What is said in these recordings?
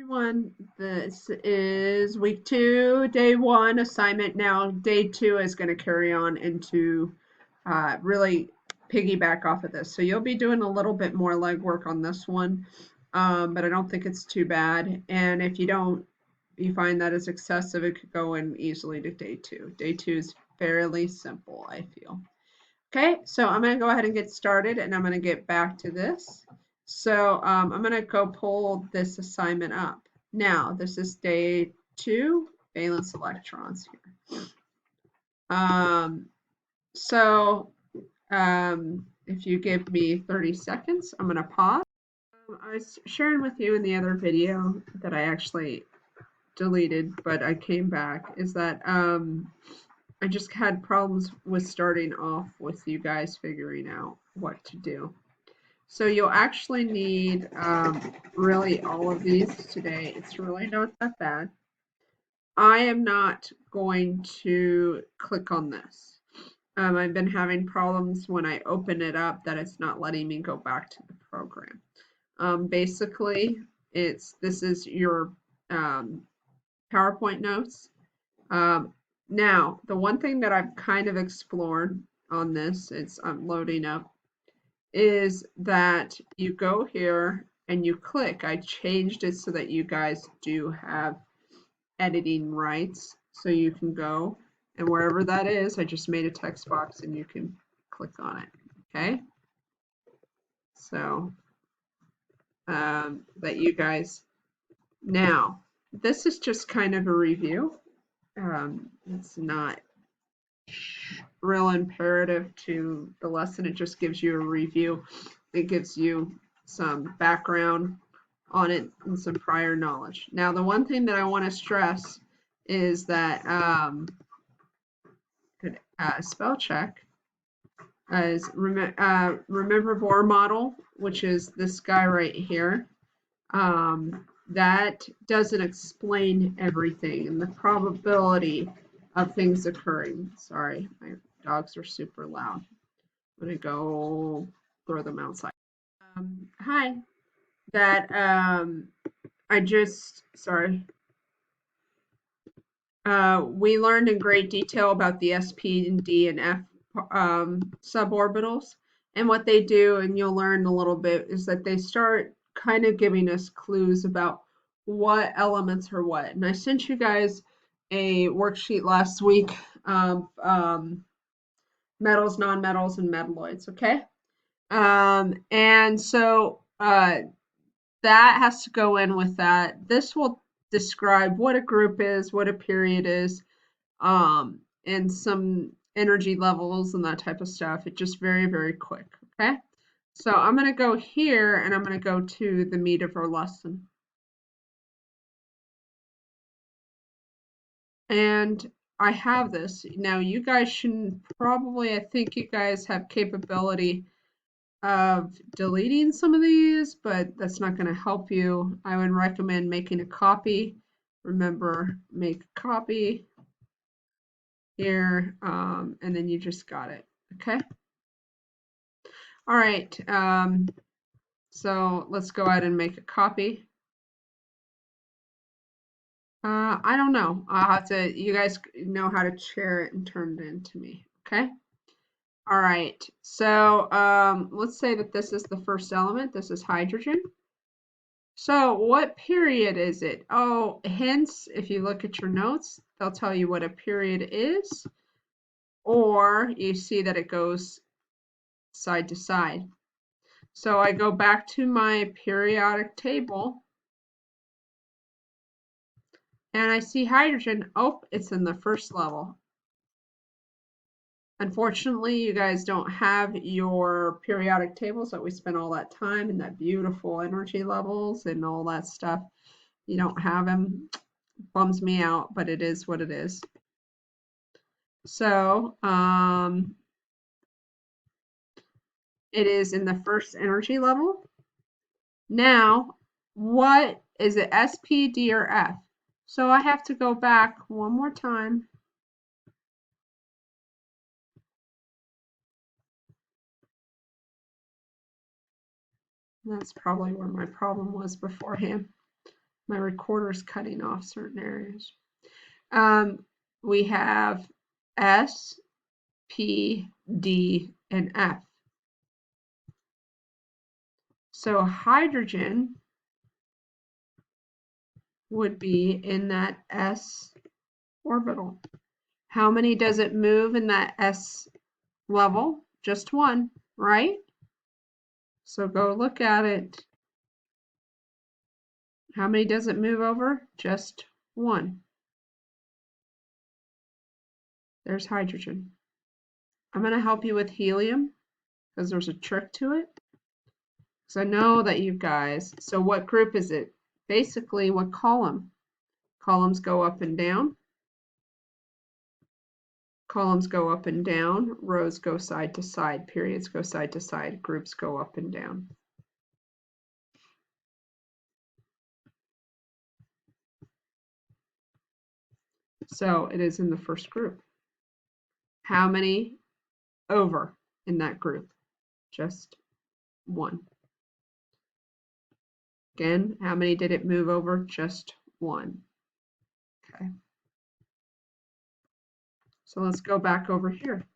everyone. This is week 2, day 1 assignment. Now, day 2 is going to carry on into really piggyback off of this. So you'll be doing a little bit more legwork on this one, but I don't think it's too bad. And if you find that it's excessive, it could go in easily to day 2. Day 2 is fairly simple, I feel. Okay, so I'm going to go ahead and get started, and I'm going to get back to this. So I'm going to go pull this assignment up. Now, this is day 2, valence electrons here. So if you give me 30 seconds, I'm going to pause. I was sharing with you in the other video that I actually deleted, but I came back, is that I just had problems with starting off with you guys figuring out what to do. So you'll actually need really all of these today. It's really not that bad. I am not going to click on this. I've been having problems when I open it up that it's not letting me go back to the program. Basically, this is your PowerPoint notes. Now, the one thing that I've kind of explored on this, I'm loading up, is that you go here and you click. I changed it so that you guys do have editing rights. So you can go and wherever that is, I just made a text box and you can click on it. Okay. So that you guys, now, this is just kind of a review. It's not real imperative to the lesson. It just gives you a review. It gives you some background on it and some prior knowledge. Now, the one thing that I want to stress is that spell check is remember Bohr model, which is this guy right here. That doesn't explain everything and the probability of things occurring. Sorry, my dogs are super loud. I'm gonna go throw them outside. Hi. That sorry. We learned in great detail about the SP and D and F suborbitals, and what they do, and you'll learn a little bit, is that they start kind of giving us clues about what elements are what. And I sent you guys a worksheet last week, metals, nonmetals, and metalloids. Okay, and so that has to go in with that. This will describe what a group is, what a period is, and some energy levels and that type of stuff. It's just very, very quick. Okay. So I'm going to go here and I'm going to go to the meat of our lesson. And I have this. Now you guys should probably, I think you guys have capability of deleting some of these, but that's not going to help you. I would recommend making a copy. Remember, make a copy here, and then you just got it. Okay. All right. So let's go ahead and make a copy. I don't know. I'll have to, you guys know how to share it and turn it into me. Okay. All right. So let's say that this is the first element. This is hydrogen. So what period is it? Oh, hence, if you look at your notes, they'll tell you what a period is, or you see that it goes side to side. So I go back to my periodic table and I see hydrogen. Oh, it's in the first level. Unfortunately, you guys don't have your periodic tables that we spent all that time and that beautiful energy levels and all that stuff. You don't have them. Bums me out, but it is what it is. So it is in the first energy level. Now, what is it, SP, D, or F? So I have to go back one more time. That's probably where my problem was beforehand. My recorder's cutting off certain areas. We have S, P, D, and F. So hydrogen would be in that S orbital. How many does it move in that S level? Just one, right? So go look at it. How many does it move over? Just one. There's hydrogen. I'm going to help you with helium because there's a trick to it. Because I know that you guys, so what group is it? Basically, what column? Columns go up and down. Columns go up and down. Rows go side to side. Periods go side to side. Groups go up and down. So it is in the first group. How many over in that group? Just one. Again, how many did it move over? Just one. Okay. So let's go back over here.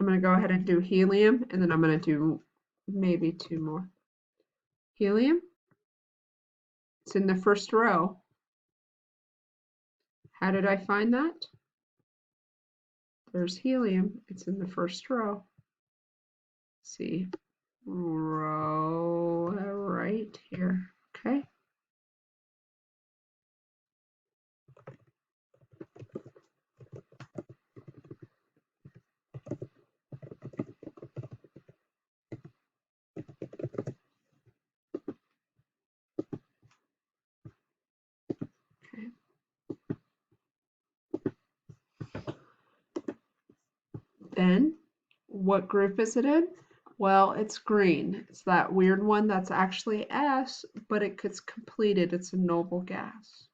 I'm going to go ahead and do helium, and then I'm going to do maybe two more. Helium, it's in the first row. How did I find that? There's helium, it's in the first row. See, row right here, okay? Then, what group is it in? Well, it's green. It's that weird one that's actually S, but it gets completed. It's a noble gas.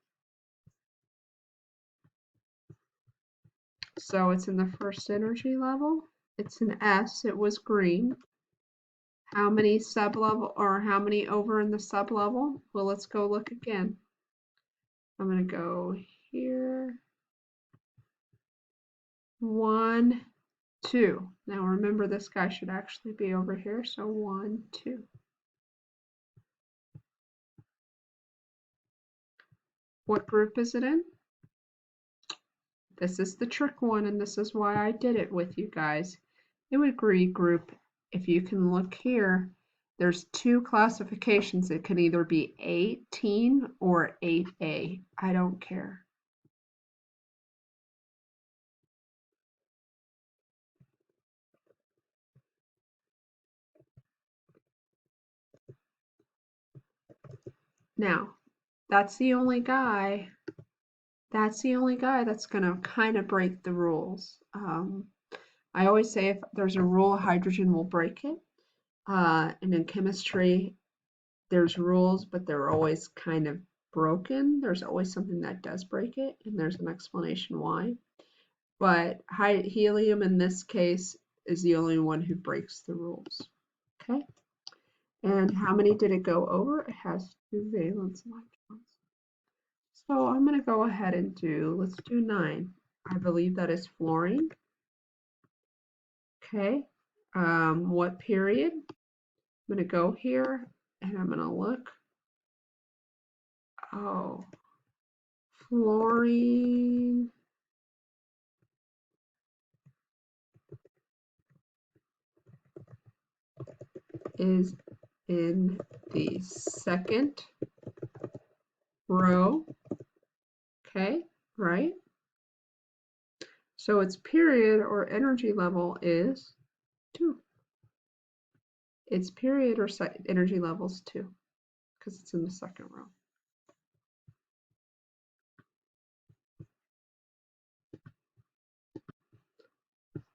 So it's in the first energy level. It's an S. It was green. How many sublevel or how many over in the sublevel? Well, let's go look again. I'm going to go here. 1, 2. Now remember, this guy should actually be over here. So 1, 2. What group is it in? This is the trick one, and this is why I did it with you guys. It would group, if you can look here, there's two classifications. It can either be 18 or 8A. I don't care. Now, that's the only guy that's going to kind of break the rules. I always say if there's a rule, hydrogen will break it. And in chemistry, there's rules, but they're always kind of broken. There's always something that does break it, and there's an explanation why. But helium in this case is the only one who breaks the rules. Okay? And how many did it go over? It has 2 valence electrons. So I'm going to go ahead and let's do 9. I believe that is fluorine. Okay. What period? I'm going to go here and I'm going to look. Oh, fluorine is in the second row. Okay, right? So its period or energy level is 2. Its period or energy level is 2 because it's in the second row.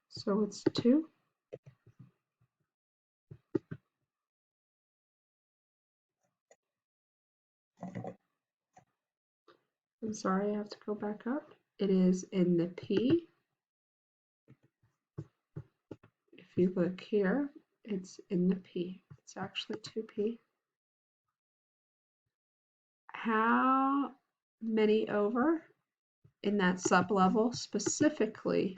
So it's 2. I'm sorry, I have to go back up. It is in the P. If you look here, it's in the P. It's actually 2P. how many over in that sublevel, specifically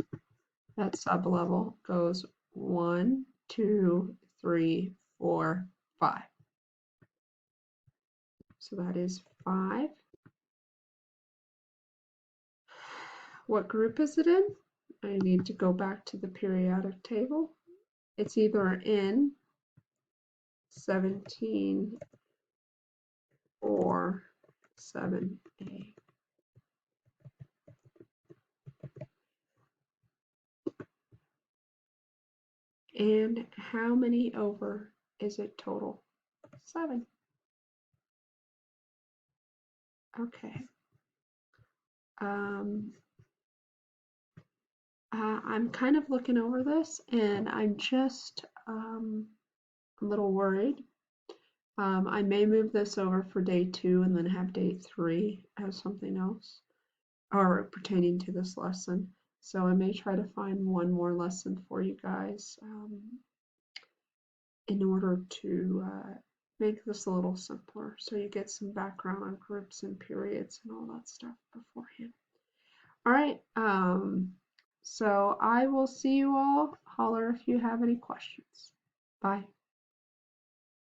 that sublevel goes 1, 2, 3, 4, 5. So that is 5. What group is it in? I need to go back to the periodic table. It's either in 17 or 7A. And how many over is it total? 7. Okay. I'm kind of looking over this and I'm just a little worried. I may move this over for day 2 and then have day 3 as something else or pertaining to this lesson. So I may try to find one more lesson for you guys in order to make this a little simpler so you get some background on groups and periods and all that stuff beforehand. All right, so I will see you all. Holler if you have any questions. Bye.